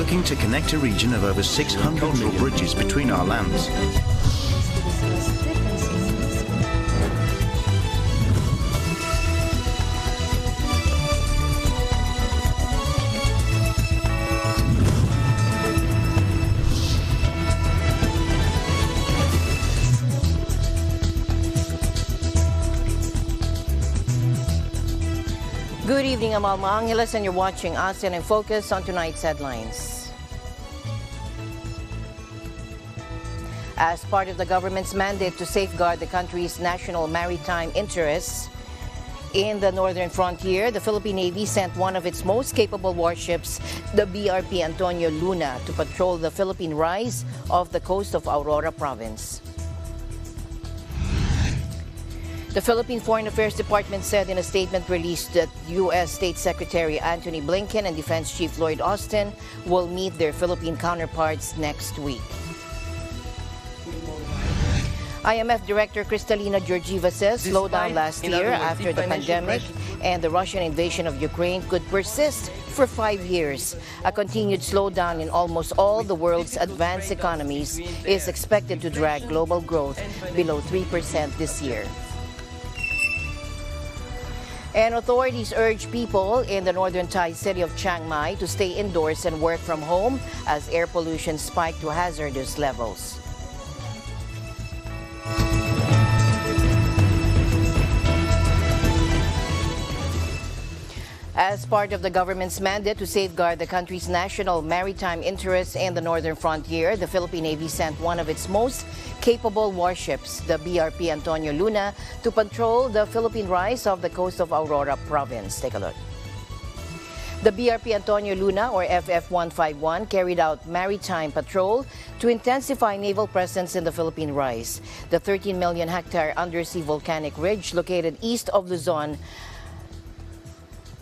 working to connect a region of over 600 cultural bridges between our lands. Good evening, I'm Alma Angeles, and you're watching ASEAN in Focus on tonight's headlines. As part of the government's mandate to safeguard the country's national maritime interests in the northern frontier, the Philippine Navy sent one of its most capable warships, the BRP Antonio Luna, to patrol the Philippine rise off the coast of Aurora Province. The Philippine Foreign Affairs Department said in a statement released that U.S. State Secretary Antony Blinken and Defense Chief Lloyd Austin will meet their Philippine counterparts next week. IMF Director Kristalina Georgieva says slowdown last year after the pandemic and the Russian invasion of Ukraine could persist for 5 years. A continued slowdown in almost all the world's advanced economies is expected to drag global growth below 3% this year. And authorities urge people in the northern Thai city of Chiang Mai to stay indoors and work from home as air pollution spiked to hazardous levels. As part of the government's mandate to safeguard the country's national maritime interests in the northern frontier, the Philippine Navy sent one of its most capable warships, the BRP Antonio Luna, to patrol the Philippine rise off the coast of Aurora Province. Take a look. The BRP Antonio Luna, or FF-151, carried out maritime patrol to intensify naval presence in the Philippine rise. The 13 million hectare undersea volcanic ridge located east of Luzon.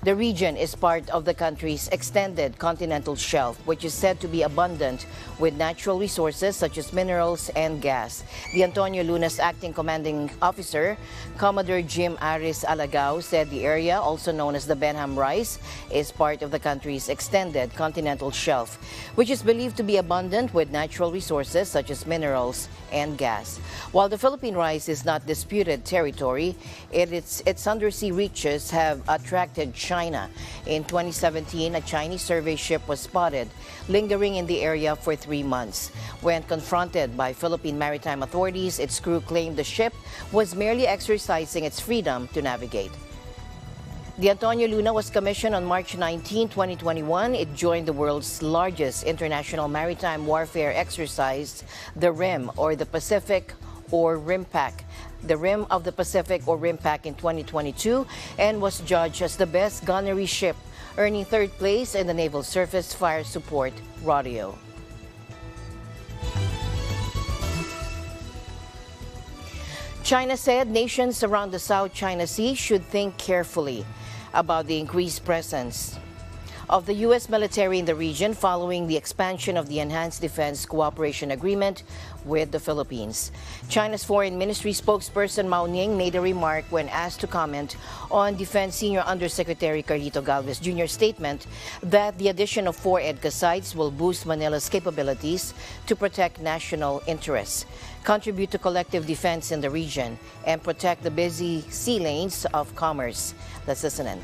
The region is part of the country's extended continental shelf, which is said to be abundant with natural resources such as minerals and gas. The Antonio Luna's acting commanding officer, Commodore Jim Aris Alagao, said the area, also known as the Benham Rise, is part of the country's extended continental shelf, which is believed to be abundant with natural resources such as minerals and gas. While the Philippine Rise is not disputed territory, its undersea reaches have attracted China. In 2017, a Chinese survey ship was spotted lingering in the area for 3 months. When confronted by Philippine maritime authorities, its crew claimed the ship was merely exercising its freedom to navigate. The Antonio Luna was commissioned on March 19, 2021. It joined the world's largest international maritime warfare exercise, the RIM, or the Pacific or RIMPAC. The Rim of the Pacific, or RIMPAC, in 2022, and was judged as the best gunnery ship, earning 3rd place in the Naval Surface Fire Support Rodeo. China said nations around the South China Sea should think carefully about the increased presence of the U.S. military in the region following the expansion of the Enhanced Defense Cooperation Agreement with the Philippines. China's Foreign Ministry spokesperson Mao Ning made a remark when asked to comment on Defense Senior Undersecretary Carlito Galvez Jr.'s statement that the addition of 4 EDCA sites will boost Manila's capabilities to protect national interests, contribute to collective defense in the region, and protect the busy sea lanes of commerce. Let's listen in.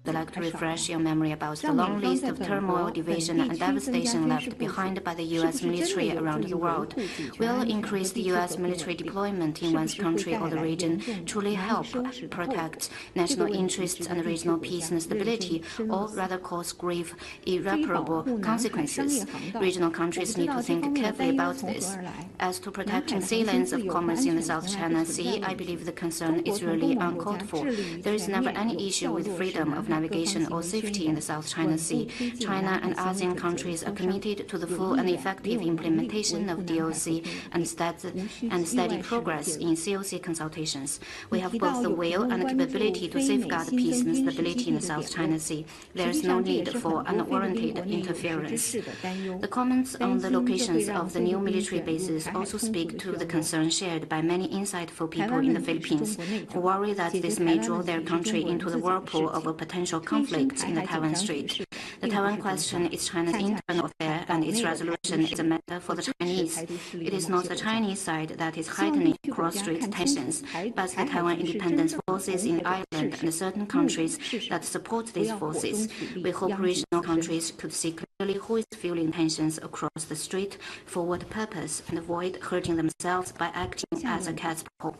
I'd like to refresh your memory about the long list of turmoil, division, and devastation left behind by the U.S. military around the world. Will increased U.S. military deployment in one's country or the region truly help protect national interests and regional peace and stability, or rather cause grave, irreparable consequences? Regional countries need to think carefully about this. As to protecting sea lanes of commerce in the South China Sea, I believe the concern is really uncalled for. There is never any issue with freedom of navigation or safety in the South China Sea. China and ASEAN countries are committed to the full and effective implementation of DOC and steady progress in COC consultations. We have both the will and the capability to safeguard peace and stability in the South China Sea. There is no need for unwarranted interference. The comments on the locations of the new military bases also speak to the concern shared by many insightful people in the Philippines, who worry that this may draw their country into the whirlpool of a potential conflict in the Taiwan Strait. The Taiwan question is China's internal affair, and its resolution is a matter for the Chinese. It is not the Chinese side that is heightening cross-strait tensions, but the Taiwan independence forces in Ireland and certain countries that support these forces. We hope regional countries could see clearly who is fueling tensions across the strait for what purpose and avoid hurting themselves by acting as a cat's paw.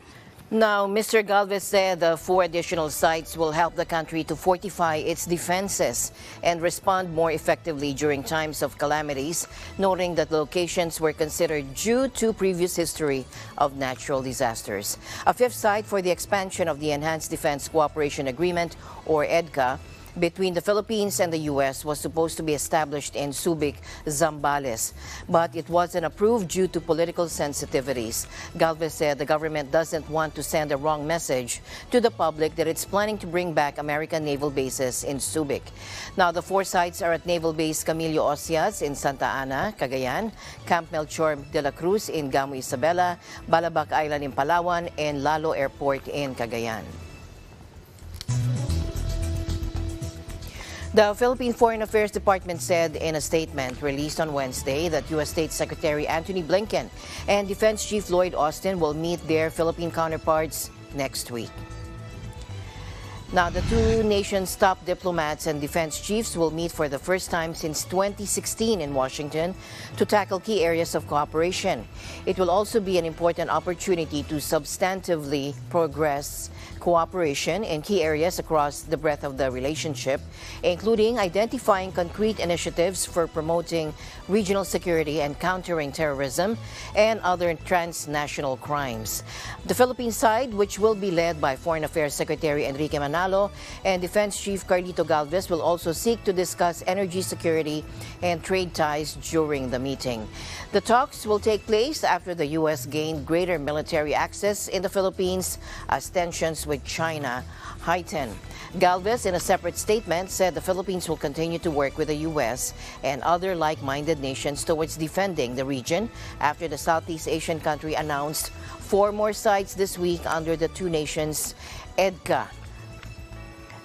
Now, Mr. Galvez said the 4 additional sites will help the country to fortify its defenses and respond more effectively during times of calamities, noting that the locations were considered due to previous history of natural disasters. A 5th site for the expansion of the Enhanced Defense Cooperation Agreement, or EDCA, between the Philippines and the U.S. was supposed to be established in Subic, Zambales, but it wasn't approved due to political sensitivities. Galvez said the government doesn't want to send a wrong message to the public that it's planning to bring back American naval bases in Subic. Now, the 4 sites are at Naval Base Camilo Ocias in Santa Ana, Cagayan, Camp Melchor de la Cruz in Gamo Isabela, Balabac Island in Palawan, and Lalo Airport in Cagayan. The Philippine Foreign Affairs Department said in a statement released on Wednesday that U.S. State Secretary Antony Blinken and Defense Chief Lloyd Austin will meet their Philippine counterparts next week. Now, the 2 nations' top diplomats and defense chiefs will meet for the first time since 2016 in Washington to tackle key areas of cooperation. It will also be an important opportunity to substantively progress cooperation in key areas across the breadth of the relationship, including identifying concrete initiatives for promoting regional security and countering terrorism and other transnational crimes. The Philippine side, which will be led by Foreign Affairs Secretary Enrique Manalo and Defense Chief Carlito Galvez, will also seek to discuss energy security and trade ties during the meeting. The talks will take place after the U.S. gained greater military access in the Philippines as tensions with China heighten. Galvez, in a separate statement, said the Philippines will continue to work with the U.S. and other like-minded nations towards defending the region after the Southeast Asian country announced 4 more sites this week under the 2 nations EDCA.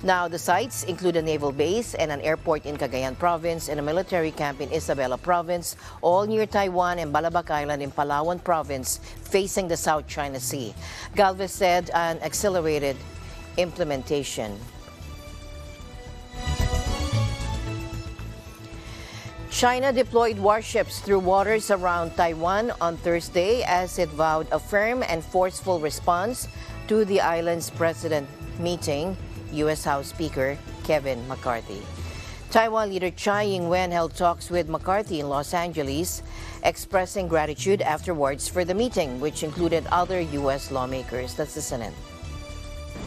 Now, the sites include a naval base and an airport in Cagayan Province and a military camp in Isabela Province, all near Taiwan, and Balabac Island in Palawan Province, facing the South China Sea. Galvez said an accelerated implementation. China deployed warships through waters around Taiwan on Thursday as it vowed a firm and forceful response to the island's president meeting U.S. House Speaker Kevin McCarthy. Taiwan leader Tsai Ing-wen held talks with McCarthy in Los Angeles, expressing gratitude afterwards for the meeting, which included other U.S. lawmakers. That's the Senate.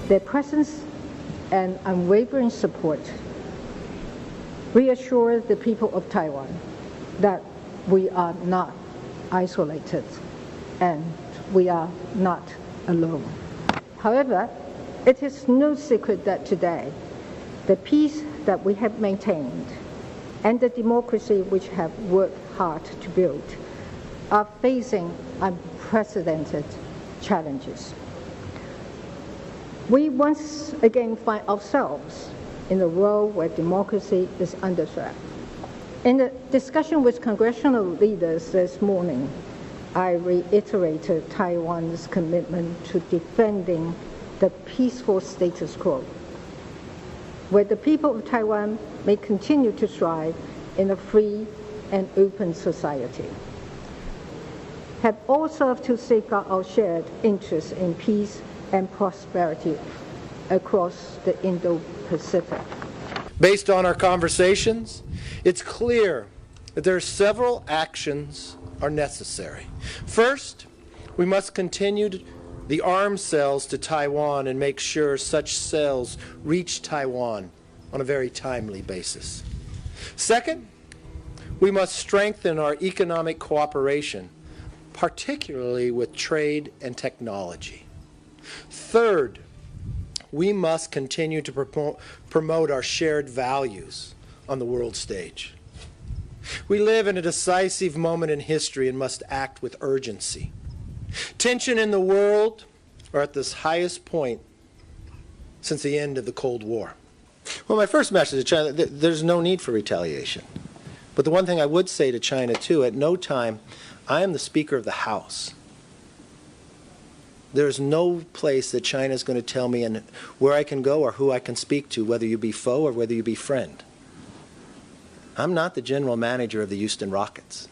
Their presence and unwavering support reassure the people of Taiwan that we are not isolated and we are not alone. However, it is no secret that today, the peace that we have maintained and the democracy which have worked hard to build are facing unprecedented challenges. We once again find ourselves in a world where democracy is under threat. In a discussion with congressional leaders this morning, I reiterated Taiwan's commitment to defending the peaceful status quo, where the people of Taiwan may continue to thrive in a free and open society, have all served to safeguard our shared interests in peace and prosperity across the Indo-Pacific. Based on our conversations, it's clear that there are several actions are necessary. First, we must continue the arms sales to Taiwan and make sure such sales reach Taiwan on a very timely basis. Second, we must strengthen our economic cooperation, particularly with trade and technology. Third, we must continue to promote our shared values on the world stage. We live in a decisive moment in history and must act with urgency. Tension in the world are at this highest point since the end of the Cold War. Well, my first message to China, there's no need for retaliation. But the one thing I would say to China, too, at no time, I am the Speaker of the House. There's no place that China is going to tell me and where I can go or who I can speak to, whether you be foe or whether you be friend. I'm not the general manager of the Houston Rockets.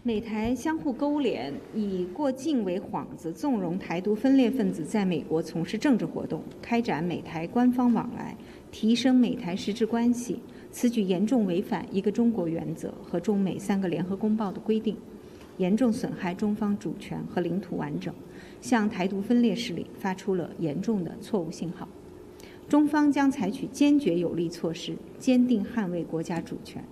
美台相互勾连，以过境为幌子，纵容台独分裂分子在美国从事政治活动，开展美台官方往来，提升美台实质关系。此举严重违反一个中国原则和中美3个联合公报的规定，严重损害中方主权和领土完整，向台独分裂势力发出了严重的错误信号。中方将采取坚决有力措施，坚定捍卫国家主权。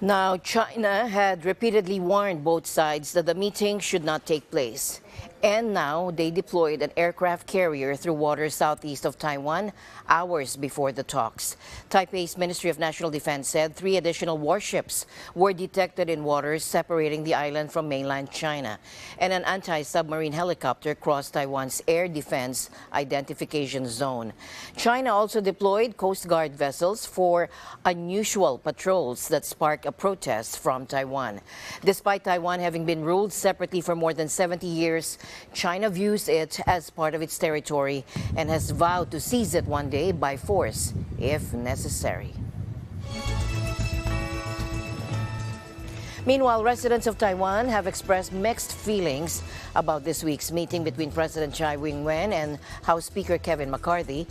Now, China had repeatedly warned both sides that the meeting should not take place. And now they deployed an aircraft carrier through waters southeast of Taiwan hours before the talks. Taipei's Ministry of National Defense said 3 additional warships were detected in waters separating the island from mainland China. And an anti-submarine helicopter crossed Taiwan's air defense identification zone. China also deployed Coast Guard vessels for unusual patrols that sparked a protest from Taiwan. Despite Taiwan having been ruled separately for more than 70 years, China views it as part of its territory and has vowed to seize it one day by force, if necessary. Meanwhile, residents of Taiwan have expressed mixed feelings about this week's meeting between President Tsai Ing-wen and House Speaker Kevin McCarthy.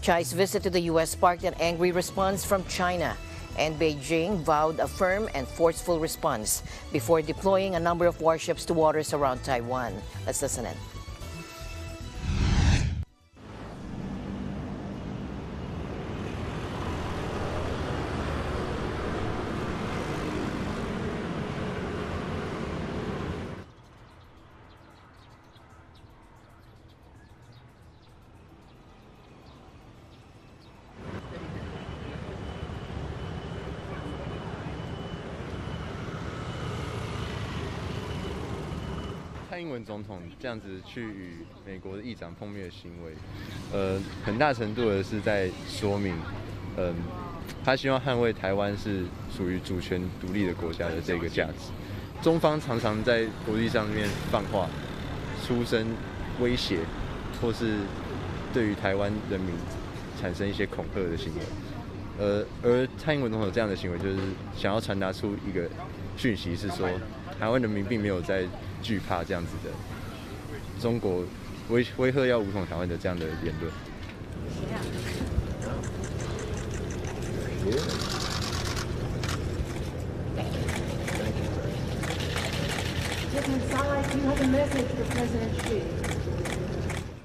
Tsai's visit to the U.S. sparked an angry response from China, and Beijing vowed a firm and forceful response before deploying a number of warships to waters around Taiwan. Let's listen in.蔡英文总统这样子去与美国的议长碰面的行为，很大程度的是在说明，他希望捍卫台湾是属于主权独立的国家的这个价值。中方常常在国际上面放话，出声威胁，或是对于台湾人民产生一些恐吓的行为。而蔡英文总统这样的行为，就是想要传达出一个讯息，是说台湾人民并没有在惧怕这样子的中国威吓要武统台湾的这样的言论。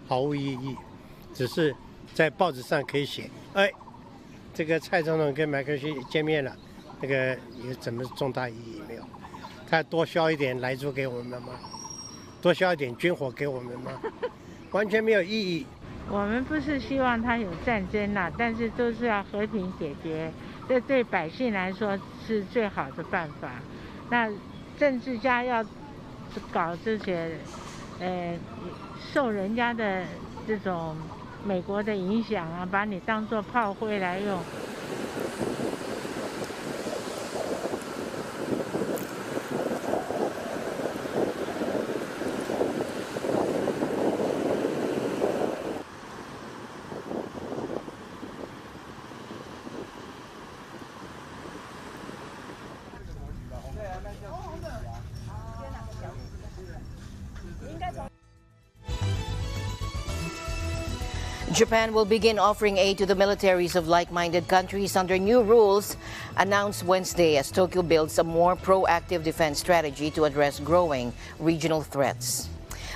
毫无意义，只是在报纸上可以写，这个蔡总统跟麦克锡见面了，那个有什么重大意义没有？他多销一点莱猪给我们吗？多销一点军火给我们吗？完全没有意义。我们不是希望他有战争啦，但是都是要和平解决，这对百姓来说是最好的办法。那政治家要搞这些，受人家的这种美国的影响啊，把你当作炮灰来用。Japan will begin offering aid to the militaries of like-minded countries under new rules announced Wednesday as Tokyo builds a more proactive defense strategy to address growing regional threats.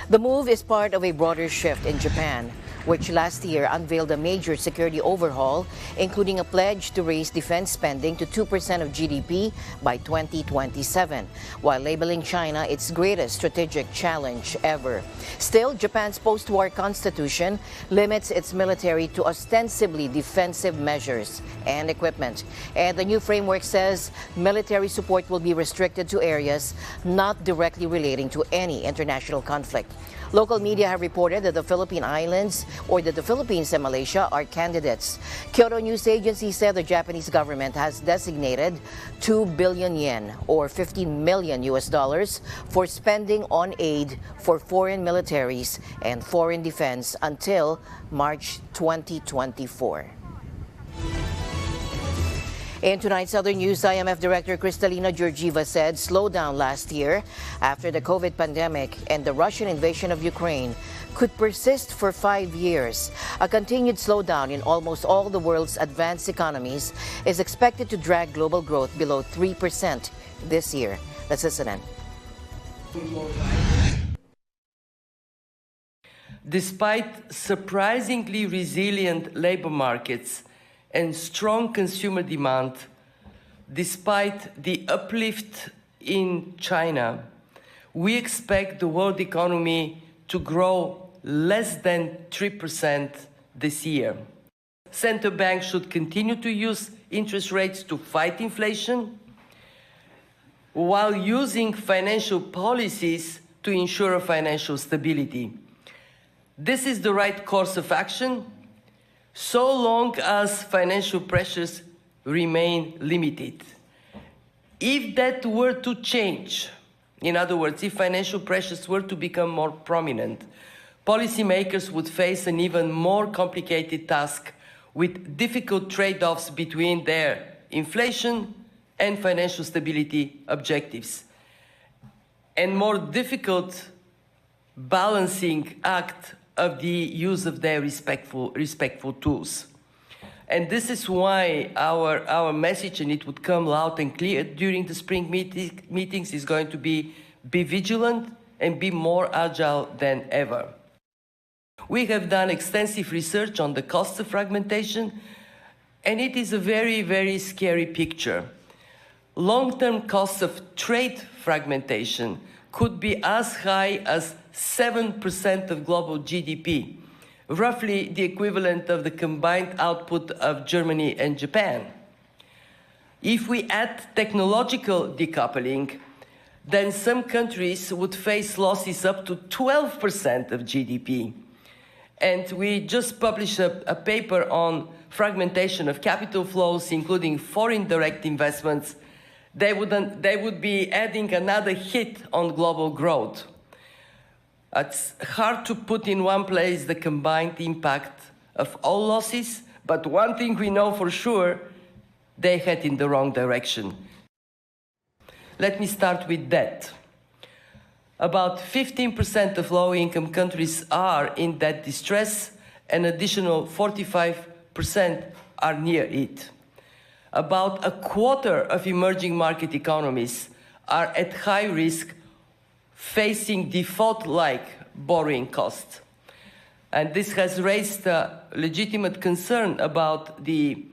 The move is part of a broader shift in Japan, which last year unveiled a major security overhaul, including a pledge to raise defense spending to 2% of GDP by 2027, while labeling China its greatest strategic challenge ever. Still, Japan's post-war constitution limits its military to ostensibly defensive measures and equipment. And the new framework says military support will be restricted to areas not directly relating to any international conflict. Local media have reported that the Philippine Islands or that the Philippines and Malaysia are candidates. Kyodo News Agency said the Japanese government has designated 2 billion yen or $15 million for spending on aid for foreign militaries and foreign defense until March 2024. In tonight's other news, IMF Director Kristalina Georgieva said slowdown last year after the COVID pandemic and the Russian invasion of Ukraine could persist for 5 years. A continued slowdown in almost all the world's advanced economies is expected to drag global growth below 3% this year. That's ASEAN. Despite surprisingly resilient labor markets and strong consumer demand, despite the uplift in China, we expect the world economy to grow less than 3% this year. Central banks should continue to use interest rates to fight inflation, while using financial policies to ensure financial stability. This is the right course of action, so long as financial pressures remain limited. If that were to change, in other words, if financial pressures were to become more prominent, policymakers would face an even more complicated task with difficult trade-offs between their inflation and financial stability objectives, and more difficult balancing act of the use of their respectful tools. And this is why our message, and it would come loud and clear during the spring meetings, is going to be vigilant and be more agile than ever. We have done extensive research on the costs of fragmentation, and it is a very, very scary picture. Long-term costs of trade fragmentation could be as high as 7% of global GDP, roughly the equivalent of the combined output of Germany and Japan. If we add technological decoupling, then some countries would face losses up to 12% of GDP. And we just published a paper on fragmentation of capital flows, including foreign direct investments. They would be adding another hit on global growth. It's hard to put in one place the combined impact of all losses, but one thing we know for sure, they head in the wrong direction. Let me start with debt. About 15% of low-income countries are in debt distress, an additional 45% are near it. About a quarter of emerging market economies are at high risk, facing default-like borrowing costs. And this has raised a legitimate concern about the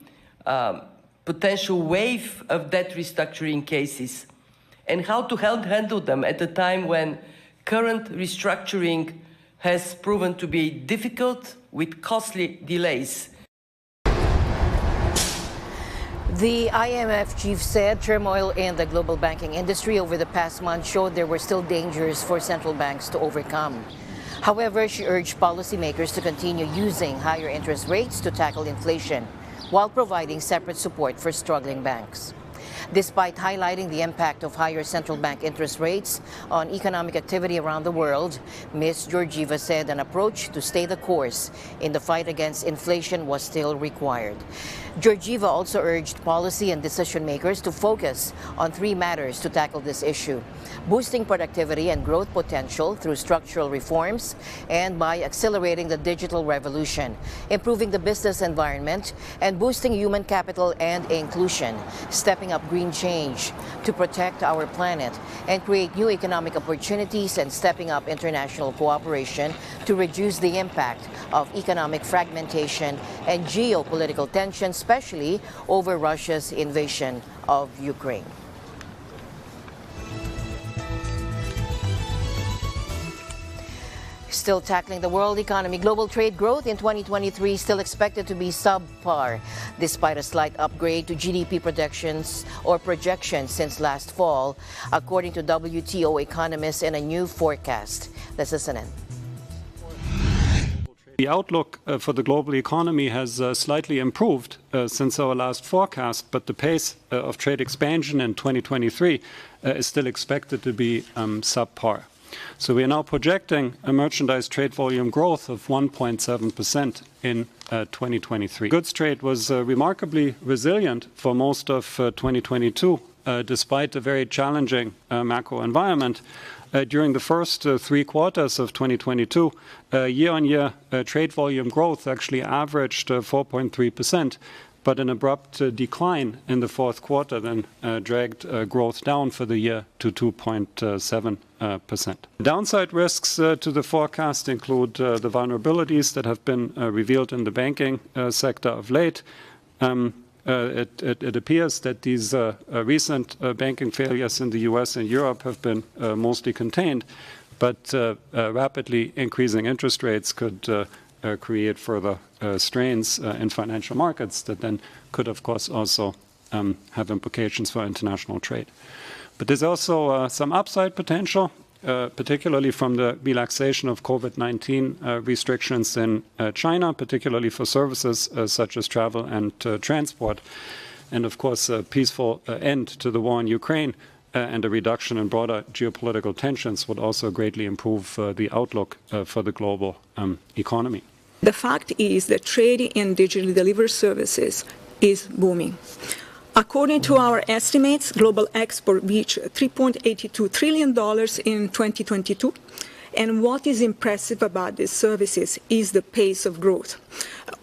potential wave of debt restructuring cases and how to handle them at a time when current restructuring has proven to be difficult with costly delays. The IMF chief said turmoil in the global banking industry over the past month showed there were still dangers for central banks to overcome. However, she urged policymakers to continue using higher interest rates to tackle inflation while providing separate support for struggling banks. Despite highlighting the impact of higher central bank interest rates on economic activity around the world, Ms. Georgieva said an approach to stay the course in the fight against inflation was still required. Georgieva also urged policy and decision makers to focus on 3 matters to tackle this issue: boosting productivity and growth potential through structural reforms and by accelerating the digital revolution, improving the business environment, and boosting human capital and inclusion, stepping up green change to protect our planet and create new economic opportunities, and stepping up international cooperation to reduce the impact of economic fragmentation and geopolitical tensions, especially over Russia's invasion of Ukraine. Still tackling the world economy, global trade growth in 2023 still expected to be subpar, despite a slight upgrade to GDP projections since last fall, according to WTO economists in a new forecast. That's ASEAN. The outlook for the global economy has slightly improved since our last forecast, but the pace of trade expansion in 2023 is still expected to be subpar. So we are now projecting a merchandise trade volume growth of 1.7% in 2023. Goods trade was remarkably resilient for most of 2022, despite a very challenging macro environment. During the first 3 quarters of 2022, year-on-year trade volume growth actually averaged 4.3%, but an abrupt decline in the fourth quarter then dragged growth down for the year to 2.7%. Downside risks to the forecast include the vulnerabilities that have been revealed in the banking sector of late. It appears that these recent banking failures in the U.S. and Europe have been mostly contained, but rapidly increasing interest rates could create further strains in financial markets that then could, of course, also have implications for international trade. But there's also some upside potential, particularly from the relaxation of COVID-19 restrictions in China, particularly for services such as travel and transport. And of course, a peaceful end to the war in Ukraine and a reduction in broader geopolitical tensions would also greatly improve the outlook for the global economy. The fact is that trade in digitally delivered services is booming. According to our estimates, global export reached $3.82 trillion in 2022. And what is impressive about these services is the pace of growth.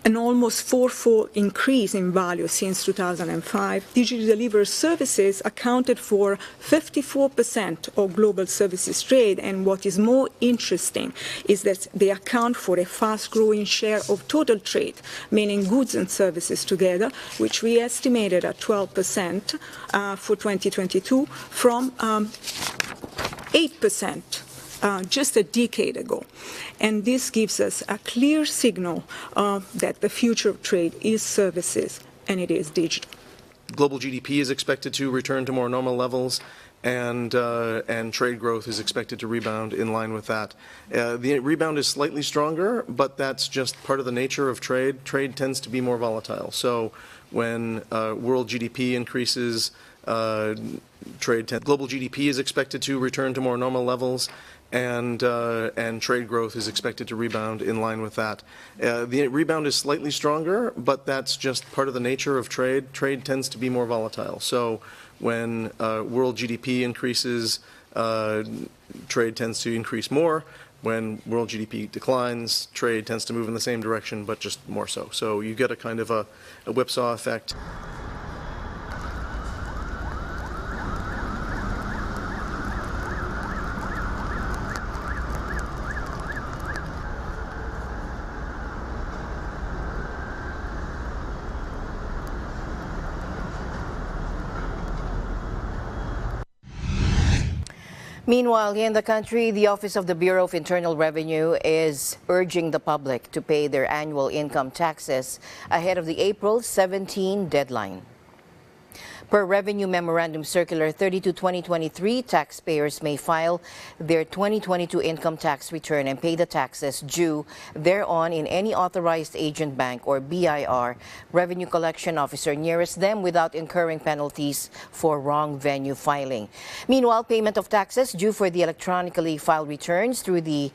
An almost fourfold increase in value since 2005. Digitally delivered services accounted for 54% of global services trade. And what is more interesting is that they account for a fast-growing share of total trade, meaning goods and services together, which we estimated at 12% for 2022 from 8%. Just a decade ago. And this gives us a clear signal that the future of trade is services and it is digital. Global GDP is expected to return to more normal levels, and trade growth is expected to rebound in line with that. The rebound is slightly stronger, but that's just part of the nature of trade. Trade tends to be more volatile. So when world GDP increases, global GDP is expected to return to more normal levels, and trade growth is expected to rebound in line with that. The rebound is slightly stronger, but that's just part of the nature of trade. Trade tends to be more volatile. So when world GDP increases, trade tends to increase more. When world GDP declines, trade tends to move in the same direction, but just more so. So you get a kind of a whipsaw effect. Meanwhile, in the country, the Office of the Bureau of Internal Revenue is urging the public to pay their annual income taxes ahead of the April 17 deadline. Per Revenue Memorandum Circular 32/2023, taxpayers may file their 2022 income tax return and pay the taxes due thereon in any authorized agent bank or BIR revenue collection officer nearest them without incurring penalties for wrong venue filing. Meanwhile, payment of taxes due for the electronically filed returns through the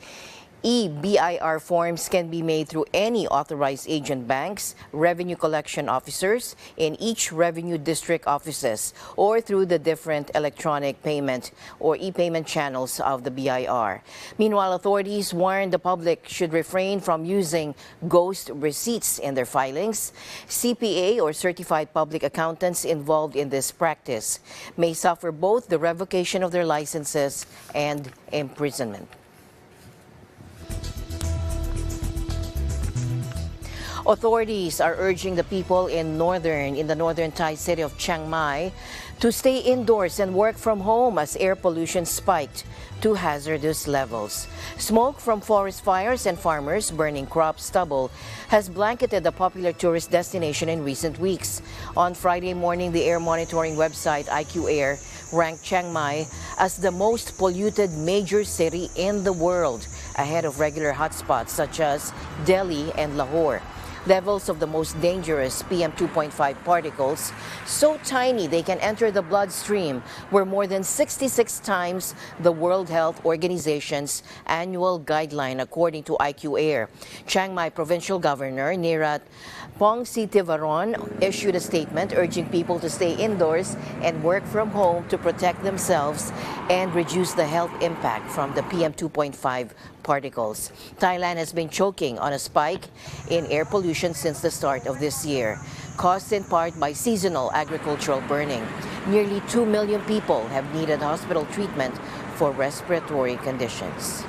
e-BIR forms can be made through any authorized agent banks, revenue collection officers in each revenue district offices, or through the different electronic payment or e-payment channels of the BIR. Meanwhile, authorities warn the public should refrain from using ghost receipts in their filings. CPA or certified public accountants involved in this practice may suffer both the revocation of their licenses and imprisonment. Authorities are urging the people in the northern Thai city of Chiang Mai to stay indoors and work from home as air pollution spiked to hazardous levels. Smoke from forest fires and farmers burning crop stubble has blanketed the popular tourist destination in recent weeks. On Friday morning, the air monitoring website IQ Air ranked Chiang Mai as the most polluted major city in the world ahead of regular hotspots such as Delhi and Lahore. Levels of the most dangerous PM2.5 particles, so tiny they can enter the bloodstream, were more than 66 times the World Health Organization's annual guideline, according to IQ Air. Chiang Mai Provincial Governor Nirat Pongsitivarawan issued a statement urging people to stay indoors and work from home to protect themselves and reduce the health impact from the PM2.5 particles. Thailand has been choking on a spike in air pollution since the start of this year, caused in part by seasonal agricultural burning. Nearly 2 million people have needed hospital treatment for respiratory conditions.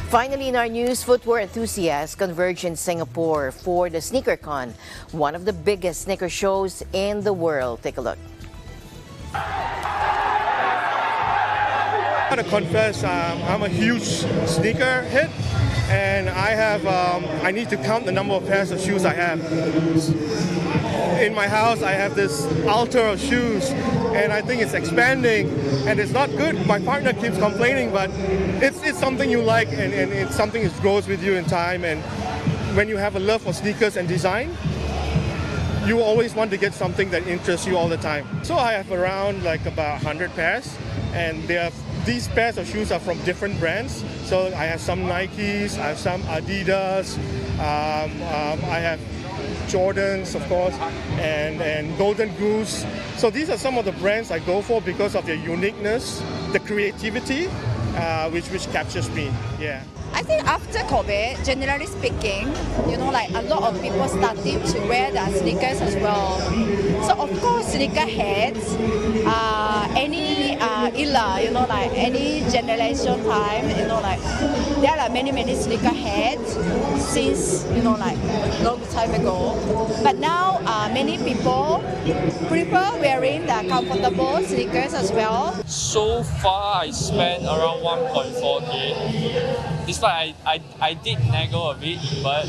Finally, in our news, footwear enthusiasts converge in Singapore for the SneakerCon, one of the biggest sneaker shows in the world. Take a look. I want to confess, I'm a huge sneaker head, and I need to count the number of pairs of shoes I have. In my house, I have this altar of shoes, and I think it's expanding, and it's not good. My partner keeps complaining, but it's something you like, and it's something that grows with you in time. And when you have a love for sneakers and design, you always want to get something that interests you all the time. So I have around like about 100 pairs, and these pairs of shoes are from different brands. So I have some Nikes, I have some Adidas, I have Jordans, of course, and Golden Goose. So these are some of the brands I go for because of their uniqueness, the creativity, which captures me. Yeah. I think after COVID, generally speaking, like a lot of people started to wear their sneakers as well. So of course, sneakerheads, any era, like any generation time, like there are many sneakerheads since, like long time ago. But now many people prefer wearing the comfortable sneakers as well. So far, I spent around 1.4K. Despite I did naggle a bit, but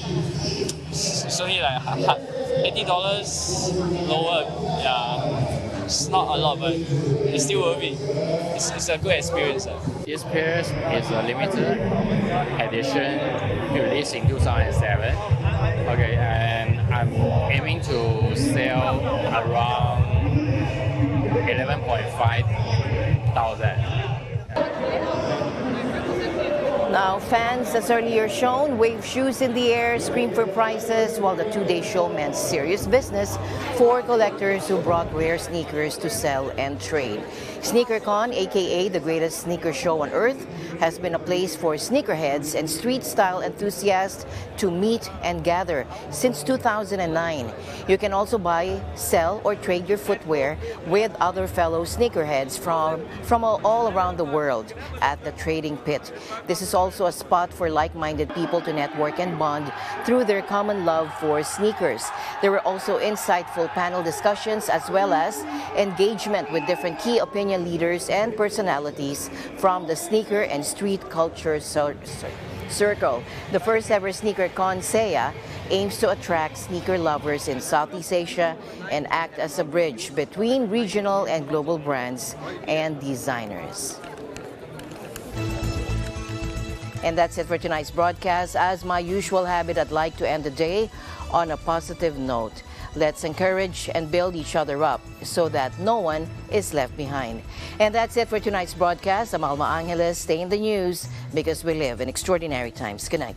it's only like $80 lower. Yeah, it's not a lot, but it's still worth it. It's a good experience. This pair is a limited edition released in 2007. Okay, and I'm aiming to sell around 11.5 thousand. Now, fans, as earlier shown, wave shoes in the air, scream for prices, while the two-day show meant serious business for collectors who brought rare sneakers to sell and trade. SneakerCon, aka the greatest sneaker show on earth, has been a place for sneakerheads and street-style enthusiasts to meet and gather since 2009. You can also buy, sell, or trade your footwear with other fellow sneakerheads from all around the world at the trading pit. This is also a spot for like-minded people to network and bond through their common love for sneakers. There were also insightful panel discussions as well as engagement with different key opinion leaders and personalities from the sneaker and street culture circle. The first ever SneakerCon SEA aims to attract sneaker lovers in Southeast Asia and act as a bridge between regional and global brands and designers. And that's it for tonight's broadcast. As my usual habit, I'd like to end the day on a positive note. Let's encourage and build each other up so that no one is left behind. And that's it for tonight's broadcast. I'm Alma Angeles. Stay in the news because we live in extraordinary times. Good night.